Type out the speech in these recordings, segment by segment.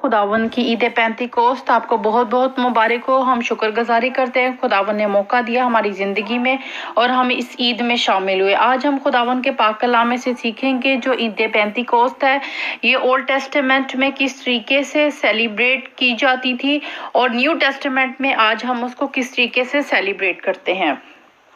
खुदावन की ईद पेंतिकोस्त आपको बहुत बहुत मुबारक हो। हम शुक्रगुजारी करते हैं खुदावन ने मौका दिया हमारी ज़िंदगी में और हम इस ईद में शामिल हुए। आज हम खुदावन के पाक कलाम में से सीखेंगे जो ईद पेंतिकोस्त है ये ओल्ड टेस्टामेंट में किस तरीके से सेलिब्रेट की जाती थी और न्यू टेस्टामेंट में आज हम उसको किस तरीके से सेलिब्रेट करते हैं।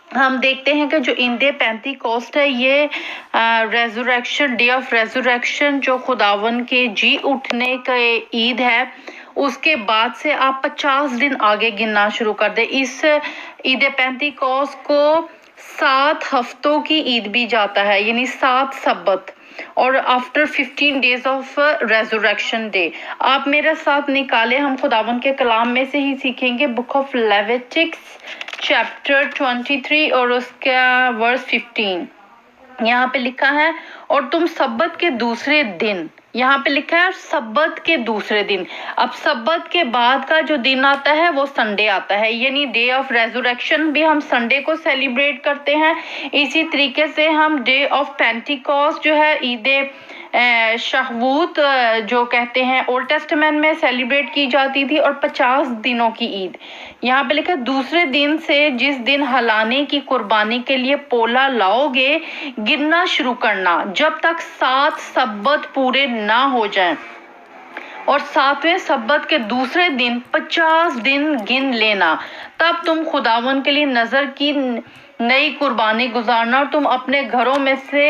हम देखते हैं कि जो ईद पेंतिकोस्त है ये रेजुरेक्शन डे ऑफ रेजुरेक्शन जो खुदावन के जी उठने का ईद है उसके बाद से आप 50 दिन आगे गिनना शुरू कर दे। इस ईद पेंतिकोस्त को 7 हफ्तों की ईद भी जाता है यानी 7 सब्बत और after 15 days of resurrection day. आप मेरे साथ निकाले हम खुदावन के कलाम में से ही सीखेंगे बुक ऑफ लेविटिक्स चैप्टर 23 और उसका वर्स 15। यहाँ पे लिखा है और तुम सब्बत के दूसरे दिन, यहाँ पे लिखा है सब्बत के दूसरे दिन। अब सब्बत के बाद का जो दिन आता है वो संडे आता है यानी डे ऑफ रेजुरेक्शन भी हम संडे को सेलिब्रेट करते हैं। इसी तरीके से हम डे ऑफ पेंटिकॉस्ट जो है ईद शहवूत जो कहते हैं ओल्ड टेस्टामेंट में सेलिब्रेट की जाती थी और 50 दिनों की ईद। यहाँ पे लिखा है दूसरे दिन से जिस दिन हलाने की कुर्बानी के लिए पोला लाओगे गिनना शुरू करना जब तक 7 सब्बत पूरे ना हो जाएं और 7वें सब्बत के दूसरे दिन 50 दिन गिन लेना। तब तुम खुदावन के लिए नजर की नई कुर्बानी गुजारना और तुम अपने घरों में से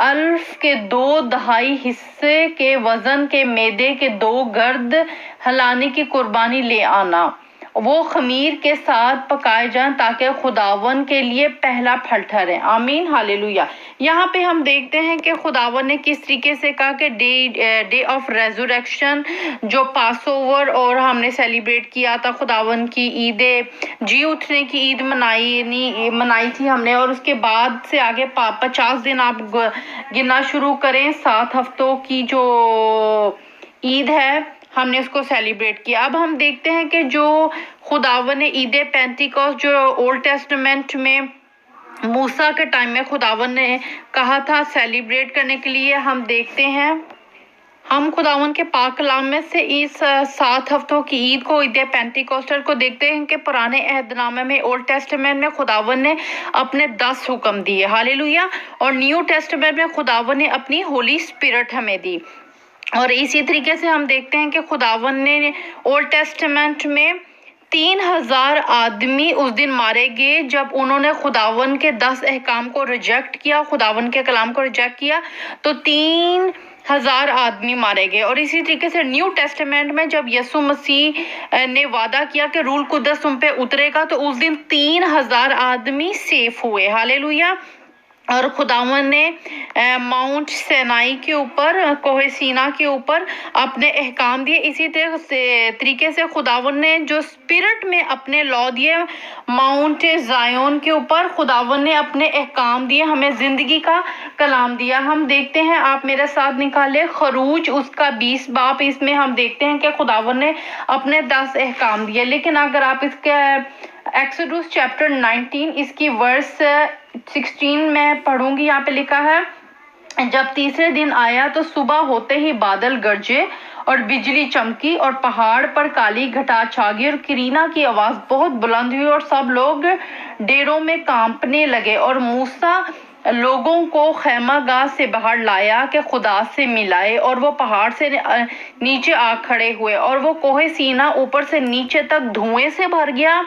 अल्फ के 2/2 हिस्से के वजन के मैदे के 2 गर्द हलाने की कुर्बानी ले आना। वो खमीर के साथ पकाए जाएं ताकि खुदावन के लिए पहला फल ठहरे। आमीन हालेलुया। यहाँ पे हम देखते हैं कि खुदावन ने किस तरीके से कहा कि डे ऑफ रेजुरेक्शन जो पास ओवर और हमने सेलिब्रेट किया था खुदावन की ईद जी उठने की ईद मनाई थी हमने और उसके बाद से आगे 50 दिन आप गिनना शुरू करें 7 हफ्तों की जो ईद है हमने उसको सेलिब्रेट किया। अब हम देखते हैं कि जो खुदावन ने ईद पेंतिकोस्त जो ओल्ड टेस्टामेंट में मूसा के टाइम में खुदावन ने कहा था सेलिब्रेट करने के लिए, हम देखते हैं हम खुदावन के पाक कलाम में से इस 7 हफ्तों की ईद को ईद पेंतिकोस्टल को देखते हैं कि पुराने अहदनामे में ओल्ड टेस्टामेंट में खुदावन ने अपने 10 हुक्म दिए हालेलुया और न्यू टेस्टामेंट में खुदावन ने अपनी होली स्पिरिट हमें दी। और इसी तरीके से हम देखते हैं कि खुदावन ने ओल्ड टेस्टामेंट में 3000 आदमी उस दिन मारे गए जब उन्होंने खुदावन के 10 अहकाम को रिजेक्ट किया, खुदावन के कलाम को रिजेक्ट किया तो 3000 आदमी मारे गए। और इसी तरीके से न्यू टेस्टामेंट में जब यीशु मसीह ने वादा किया कि रूल कुद्दस तुम पे उतरेगा तो उस दिन 3000 आदमी सेफ हुए हालेलुया। और खुदावन ने माउंट सेनाई के ऊपर कोहे सीना के ऊपर अपने अहकाम दिए। इसी तरीके से खुदावन ने जो स्पिरिट में अपने लॉ दिए माउंट जायोन के ऊपर खुदावन ने अपने अहकाम दिए, हमें जिंदगी का कलाम दिया। हम देखते हैं आप मेरे साथ निकाले खरूज उसका 20 बाब, इसमें हम देखते हैं कि खुदावन ने अपने 10 अहकाम दिए। लेकिन अगर आप इसके एक्सोडस चैप्टर 19 इसकी वर्स 16 में पढ़ूंगी, यहाँ पे लिखा है जब तीसरे दिन आया तो सुबह होते ही बादल गरजे और बिजली चमकी और पहाड़ पर काली घटा छा गई और करीना की आवाज बहुत बुलंद हुई और सब लोग डेरों में कांपने लगे। और मूसा लोगों को खैमागाह से बाहर लाया कि खुदा से मिलाए और वो पहाड़ से नीचे आ खड़े हुए और वो कोहे सीना ऊपर से नीचे तक धुएं से भर गया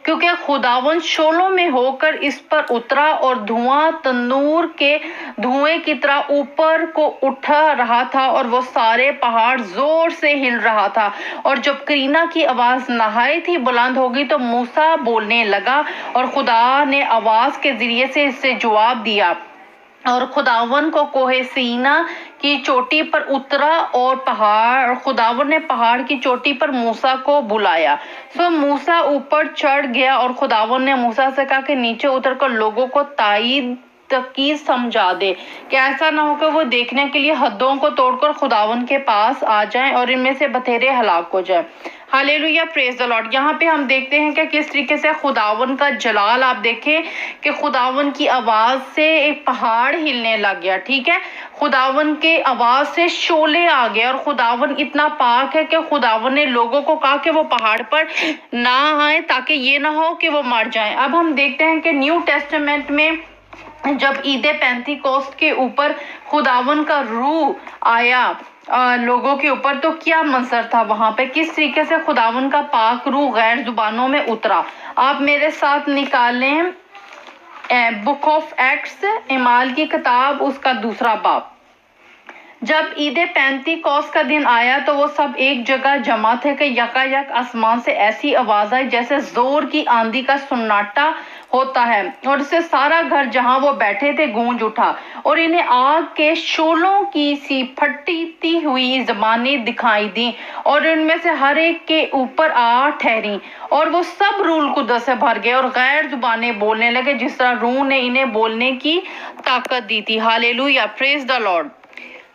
क्योंकि खुदावन शोलों में होकर इस पर उतरा और धुआं तंदूर के धुएं की तरह ऊपर को उठ रहा था और वो सारे पहाड़ जोर से हिल रहा था। और जब करीना की आवाज नहायत ही बुलंद हो गई तो मूसा बोलने लगा और खुदा ने आवाज के जरिए से इससे जवाब दिया और खुदावन को कोहे सीना की चोटी पर उतरा और खुदावन ने पहाड़ की चोटी पर मूसा को बुलाया। सो मूसा ऊपर चढ़ गया और खुदावन ने मूसा से कहा कि नीचे उतरकर लोगों को तकीज समझा दे कि ऐसा ना हो कि वो देखने के लिए हदों को तोड़कर खुदावन के पास आ जाएं और इनमें से बथेरे हलाक हो जाएं। Hallelujah, praise the Lord. यहाँ पे हम देखते हैं कि किस तरीके से खुदावन का जलाल, आप देखें कि खुदावन की आवाज से एक पहाड़ हिलने लग गया, ठीक है। खुदावन के आवाज से शोले आ गए और खुदावन इतना पाक है कि खुदावन ने लोगों को कहा कि वो पहाड़ पर ना आए ताकि ये ना हो कि वो मर जाएं। अब हम देखते हैं कि न्यू टेस्टामेंट में जब ईद पेंतीकोस्त के ऊपर खुदावन का रूह आया लोगों के ऊपर, तो क्या मंजर था वहां पे, किस तरीके से खुदावन का पाक रूह गैर जुबानों में उतरा। आप मेरे साथ निकालें बुक ऑफ एक्ट्स, इमाल की किताब, उसका 2 बाब। जब ईद पेंतीकोस्त का दिन आया तो वो सब एक जगह जमा थे कि यकायक आसमान से ऐसी आवाज आई जैसे जोर की आंधी का सन्नाटा होता है, और इससे सारा घर जहां वो बैठे थे गूंज उठा, और इन्हें आग के शोलों की सी फटती हुई जबानें दिखाई दी और इनमें से हर एक के ऊपर आ ठहरी, और वो सब रूह कुद्दस से भर गए और गैर जुबानें बोलने लगे जिस तरह रूह ने इन्हें बोलने की ताकत दी थी। Hallelujah, praise the Lord.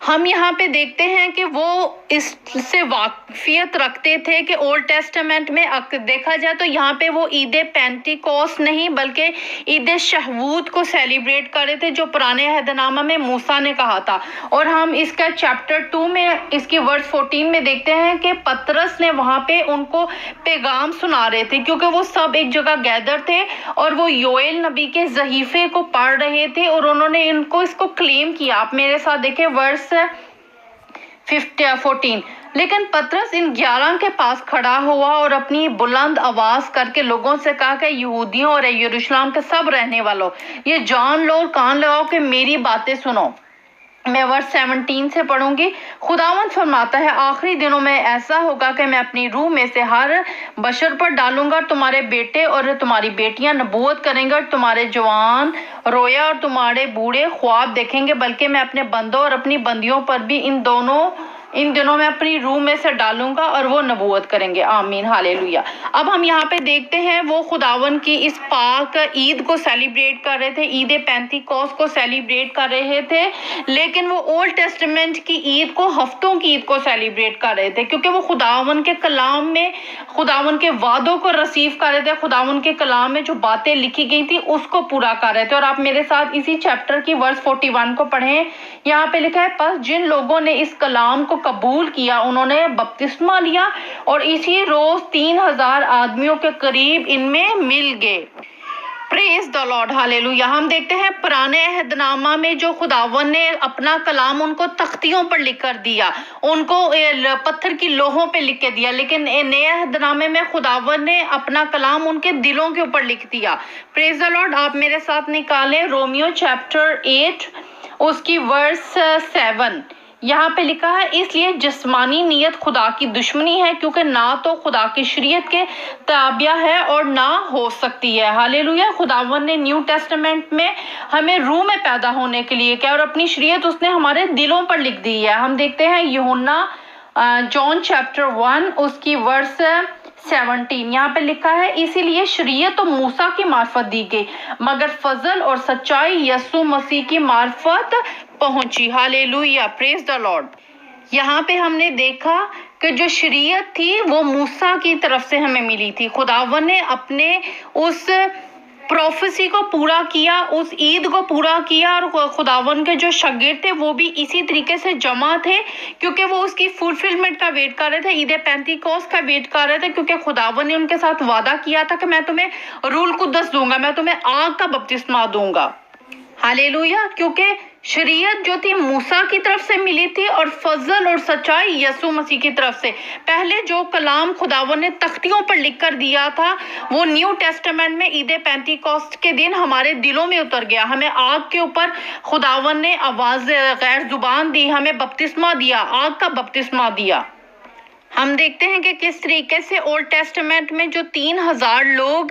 हम यहाँ पे देखते हैं कि वो इससे वाकफियत रखते थे कि ओल्ड टेस्टामेंट में देखा जाए तो यहाँ पे वो ईद पेंटीकोस्ट नहीं बल्कि ईद शहवूत को सेलिब्रेट कर रहे थे, जो पुराने अहदनामा में मूसा ने कहा था। और हम इसका चैप्टर 2 में इसकी वर्स 14 में देखते हैं कि पतरस ने वहाँ पे उनको पैगाम सुना रहे थे, क्योंकि वो सब एक जगह गैदर थे और वो योएल नबी के ज़हीफे को पढ़ रहे थे और उन्होंने इनको इसको क्लेम किया। आप मेरे साथ देखें वर्स 14। लेकिन पतरस इन 11 के पास खड़ा हुआ और अपनी बुलंद आवाज करके लोगों से कहा कि यहूदियों और यरूशलेम के सब रहने वालों, ये जान लो और कान लगाओ कि मेरी बातें सुनो। मैं वर्स 17 से पढ़ूंगी। खुदावंद फरमाता है, आखिरी दिनों में ऐसा होगा कि मैं अपनी रूह में से हर बशर पर डालूंगा, तुम्हारे बेटे और तुम्हारी बेटियां नबूवत करेंगे और तुम्हारे जवान रोया और तुम्हारे बूढ़े ख्वाब देखेंगे, बल्कि मैं अपने बंदों और अपनी बंदियों पर भी इन दिनों में अपनी रूह में से डालूंगा और वो नबूवत करेंगे। आमीन, हालेलुया। अब हम यहाँ पे देखते हैं वो खुदावन की इस पाक ईद को सेलिब्रेट कर रहे थे, ईद पेंतीकोस्त को सेलिब्रेट कर रहे थे, लेकिन वो ओल्ड टेस्टामेंट की ईद को, हफ्तों की ईद को सेलिब्रेट कर रहे थे, क्योंकि वो खुदावन के कलाम में खुदावन के वादों को रिसीव कर रहे थे। खुदावन के कलाम में जो बातें लिखी गई थी उसको पूरा कर रहे थे। और आप मेरे साथ इसी चैप्टर की वर्स 41 को पढ़ें। यहाँ पे लिखा है, बस जिन लोगों ने इस कलाम को कबूल किया उन्होंने बपतिस्मा लिया और इसी रोज 3000 आदमियों के करीब इनमें मिल गए। Praise the Lord, hallelujah. हम देखते हैं पुराने अहदनामा में जो खुदावन ने अपना कलाम उनको तख्तियों पर लिख कर दिया, उनको पत्थर की लोहों पे लिख के दिया, लेकिन नए अहदनामे में खुदावन ने अपना कलाम उनके दिलों के ऊपर लिख दिया। Praise the Lord. आप मेरे साथ निकालें रोमियो चैप्टर 8 उसकी वर्स 7। यहाँ पे लिखा है, इसलिए जिस्मानी नियत खुदा की दुश्मनी है, क्योंकि ना तो खुदा की शरीयत के ताबिया है और ना हो सकती है। हालेलुया। खुदावन ने न्यू टेस्टामेंट में हमें रूह में पैदा होने के लिए क्या, और अपनी शरीयत उसने हमारे दिलों पर लिख दी है। हम देखते हैं यूहन्ना जॉन चैप्टर 1 उसकी वर्स 17। यहाँ पे लिखा है, इसीलिए शरीयत तो मूसा की मार्फत दी गई, मगर फजल और सच्चाई यसु मसीह की मार्फत पहुंची। Hallelujah, praise the Lord. यहाँ पे हमने देखा कि जो शरीयत थी वो मूसा की तरफ से हमें मिली थी। खुदावन ने अपने उस प्रोफेसी को पूरा किया, उस ईद को पूरा किया, और खुदावन के जो शागिर्द थे वो भी इसी तरीके से जमा थे, क्योंकि वो उसकी फुलफिलमेंट का वेट कर रहे थे, ईद पेंतीकोस्त का वेट कर रहे थे, क्योंकि खुदावन ने उनके साथ वादा किया था कि मैं तुम्हें रूल कुद्दस दूंगा, मैं तुम्हें आग का बपतिस्मा दूंगा। हालेलुया। क्योंकि शरीयत जो थी मूसा की तरफ से मिली थी और फजल और सच्चाई यसु मसीह की तरफ से। पहले जो कलाम खुदावन ने तख्तियों पर लिख कर दिया था वो न्यू टेस्टामेंट में ईद पेंतीकोस्त के दिन हमारे दिलों में उतर गया। हमें आग के ऊपर खुदावन ने आवाज गैर जुबान दी, हमें बपतिस्मा दिया, आग का बपतिस्मा दिया। हम देखते हैं कि किस तरीके से ओल्ड टेस्टामेंट में जो 3000 लोग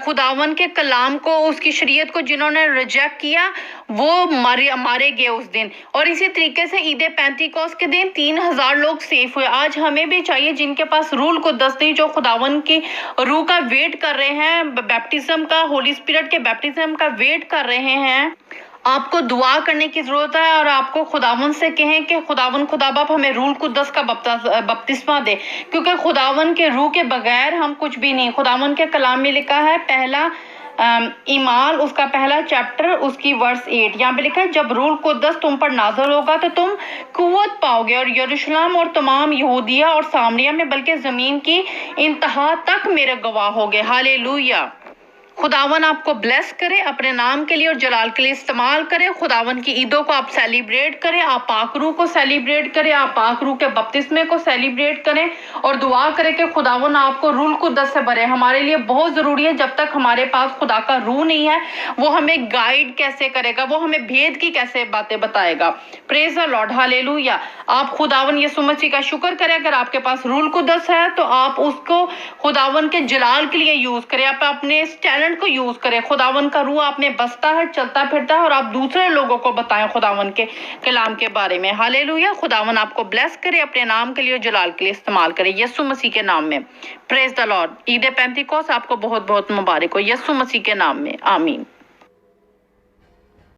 खुदावन के कलाम को, उसकी शरीयत को जिन्होंने रिजेक्ट किया, वो मारे गए उस दिन। और इसी तरीके से ईद पेंतीकोस्त के दिन 3000 लोग सेफ हुए। आज हमें भी चाहिए, जिनके पास रूल कुद्दस नहीं, जो खुदावन की रूह का वेट कर रहे हैं, बैप्टिज्म का, होली स्पिरिट के बैप्टिज्म का वेट कर रहे हैं, آپ کو دعا کرنے کی ضرورت ہے اور آپ کو خداون سے کہیں کہ خداون خدا باپ ہمیں روح القدس کا بپتسمہ دے، کیونکہ خداون کے روح کے بغیر ہم کچھ بھی نہیں۔ خداون کے کلام میں لکھا ہے پہلا ایمان اس کا پہلا چیپٹر اس کی ورس 8، یہاں پہ لکھا ہے جب روح القدس تم پر نازل ہوگا تو تم قوت پاؤ گے اور یروشلم اور تمام یہودیہ اور سامریہ میں بلکہ زمین کی انتہا تک میرے گواہ ہوگے۔ ہالےلویا۔ خداون آپ کو بلیس کرے، اپنے نام کے لیے اور جلال کے لیے استعمال کرے۔ خداون کی عیدوں کو آپ سیلیبریٹ کریں، آپ پاک روح کو سیلیبریٹ کریں، آپ پاک روح کے بپتسمے کو سیلیبریٹ کریں اور دعا کریں کہ خداون آپ کو روح القدس سے بھرے۔ ہمارے لیے بہت ضروری ہے، جب تک ہمارے پاس خدا کا روح نہیں ہے وہ ہمیں گائیڈ کیسے کرے گا، وہ ہمیں بھید کی کیسے باتیں بتائے گا۔ پریز دی لارڈ، ہالےلویا۔ آپ خداون یسوع مسیح کا شکر کریں، اگر آپ کے پاس روح القدس ہے تو آپ اس کو خداون کے جلال کے لیے یوز کریں، آپ اپنے اس ٹیلنٹ کو یوز کریں۔ خداون کا روح آپ میں بستا ہے، چلتا پھرتا ہے اور آپ دوسرے لوگوں کو بتائیں خداون کے کلام کے بارے میں۔ ہالےلویا۔ خداون آپ کو بلیس کرے، اپنے نام کے لیے اور جلال کے لیے استعمال کرے، یسوع مسیح کے نام میں۔ پریز دی لارڈ۔ عید پینتیکوس آپ کو بہت بہت مبارک ہو، یسوع مسیح کے نام میں، آمین۔